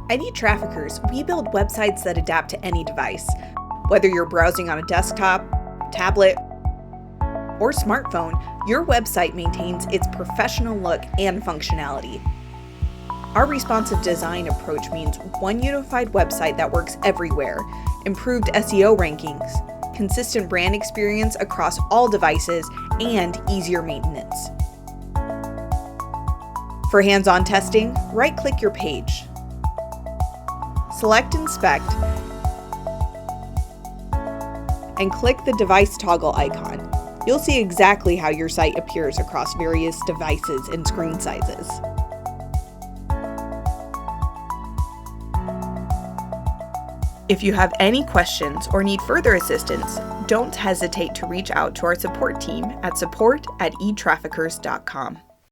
At ATTRIBUTIONS, we build websites that adapt to any device. Whether you're browsing on a desktop, tablet, or smartphone, your website maintains its professional look and functionality. Our responsive design approach means one unified website that works everywhere, improved SEO rankings, consistent brand experience across all devices, and easier maintenance. For hands-on testing, right-click your page. Select Inspect and click the device toggle icon. You'll see exactly how your site appears across various devices and screen sizes. If you have any questions or need further assistance, don't hesitate to reach out to our support team at support@attributions.com.